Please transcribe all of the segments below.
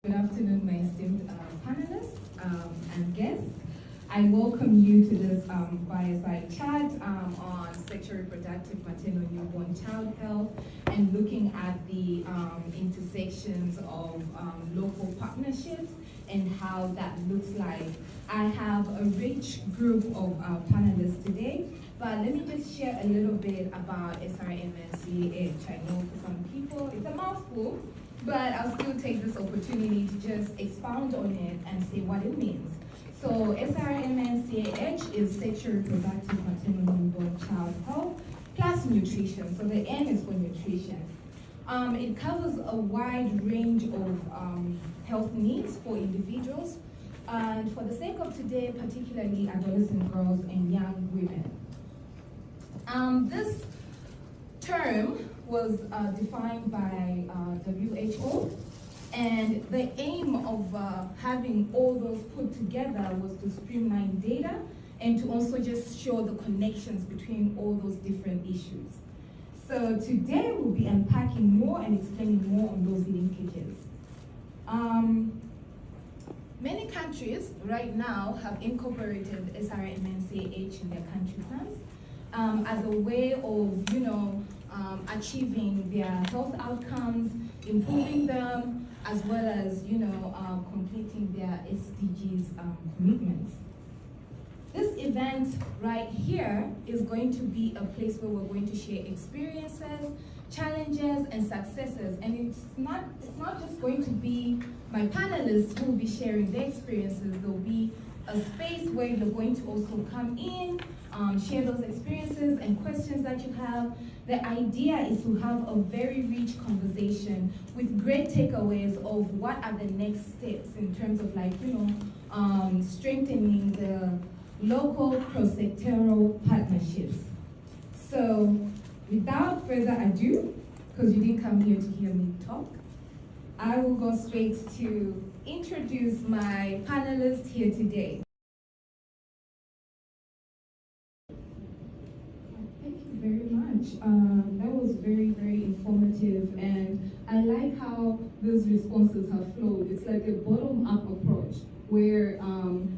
Good afternoon, my esteemed panelists and guests. I welcome you to this fireside chat on sexual reproductive maternal newborn child health and looking at the intersections of local partnerships and how that looks like. I have a rich group of panelists today, but let me just share a little bit about SRMNCH. I know for some people it's a mouthful, but I'll still take this opportunity to just expound on it and say what it means. So SRMNCH is sexual reproductive maternal newborn child health plus nutrition. So the N is for nutrition. It covers a wide range of health needs for individuals, and for the sake of today, particularly adolescent girls and young women. This term was defined by WHO, and the aim of having all those put together was to streamline data and to also just show the connections between all those different issues. So today we'll be unpacking more and explaining more on those linkages. Many countries right now have incorporated SRMNCH in their country plans as a way of, achieving their health outcomes, improving them, as well as, completing their SDGs commitments. This event right here is going to be a place where we're going to share experiences, challenges, and successes. And it's not just going to be my panelists who will be sharing their experiences. There'll be a space where you're going to also come in, share those experiences and questions that you have. The idea is to have a very rich conversation with great takeaways of what are the next steps in terms of strengthening the local cross-sectoral partnerships. So without further ado, because you didn't come here to hear me talk, I will go straight to introduce my panelists here today. Very much. That was very, very informative, and I like how those responses have flowed. It's like a bottom-up approach where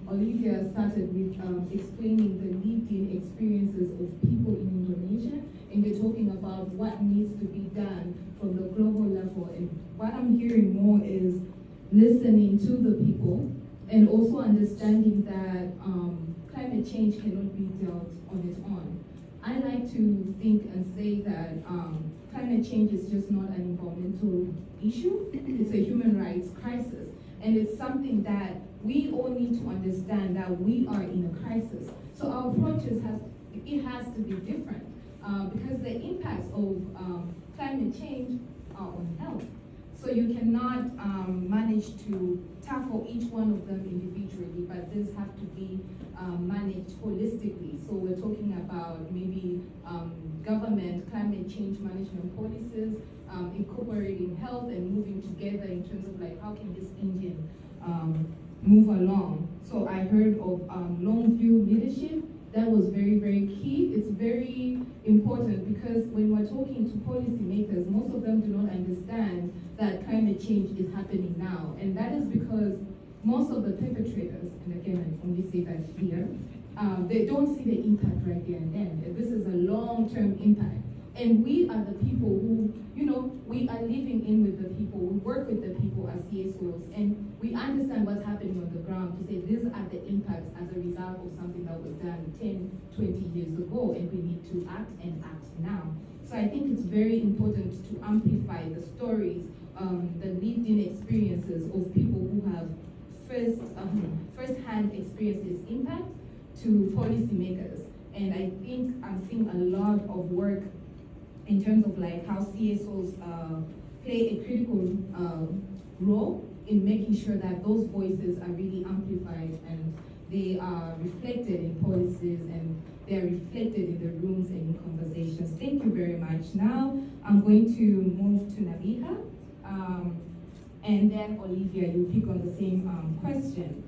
Olivia started with explaining the lived-in experiences of people in Indonesia, and they're talking about what needs to be done from the global level. And what I'm hearing more is listening to the people and also understanding that climate change cannot be dealt on its own. I like to think and say that climate change is just not an environmental issue, it's a human rights crisis. And it's something that we all need to understand that we are in a crisis. So our approaches has to be different because the impacts of climate change are on health. So you cannot manage to tackle each one of them individually, but these have to be managed holistically. So we're talking about maybe government climate change management policies, incorporating health and moving together in terms of how can this engine move along. So I heard of long view leadership. That was very, very key. It's very important because when we're talking to policymakers, most of them do not understand that climate change is happening now. And that is because most of the perpetrators, and again, I only say that here, they don't see the impact right there and then. This is a long-term impact. And we are the people who, we are living in with the people, we work with the people as CSOs, and we understand what's happening on the ground to say these are the impacts as a result of something that was done 10, 20 years ago, and we need to act and act now. So I think it's very important to amplify the stories, the lived-in experiences of people who have first-hand experienced this impact to policymakers. And I think I'm seeing a lot of work in terms of how CSOs play a critical role in making sure that those voices are really amplified and they are reflected in policies and they are reflected in the rooms and in conversations. Thank you very much. Now I'm going to move to Nabeeha, and then Olivia, you pick on the same question.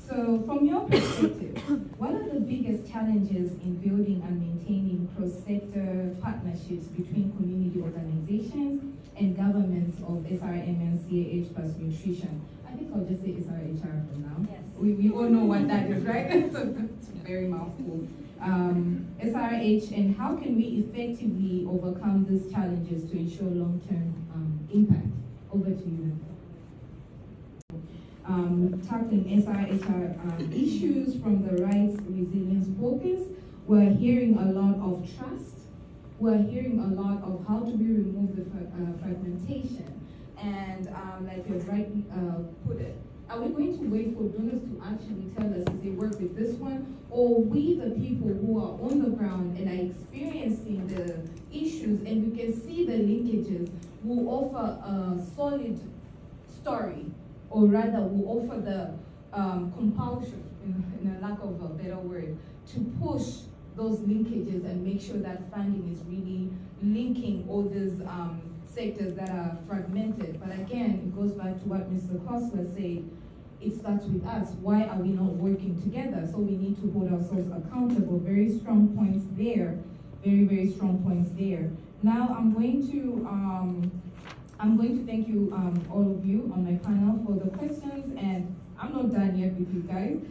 So from your perspective, what are the biggest challenges in building and maintaining cross-sector partnerships between community organizations and governments of SRM and CAH plus nutrition? I think I'll just say SRHR for now. Yes. We all know what that is, right? So it's very mouthful. SRH, and how can we effectively overcome these challenges to ensure long-term impact? Over to you. Tackling SRHR issues from the rights resilience focus, we're hearing a lot of trust. We're hearing a lot of how do we remove the fragmentation. And like you rightly put it, are we going to wait for donors to actually tell us if they work with this one? Or we, the people who are on the ground and are experiencing the issues and we can see the linkages, will offer a solid story, or rather will offer the compulsion, in a lack of a better word, to push those linkages and make sure that funding is really linking all these sectors that are fragmented. But again, it goes back to what Mr. Khosla said, it starts with us. Why are we not working together? So we need to hold ourselves accountable. Very strong points there. Very, very strong points there. Now I'm going to thank you, all of you on my panel for the questions, and I'm not done yet with you guys.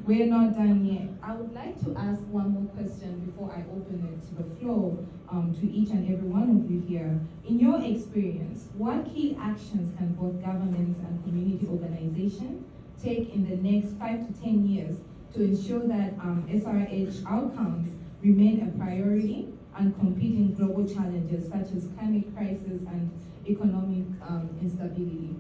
We're not done yet. I would like to ask one more question before I open it to the floor to each and every one of you here. In your experience, what key actions can both governments and community organizations take in the next 5 to 10 years to ensure that SRH outcomes remain a priority and competing global challenges such as climate crisis and economic instability?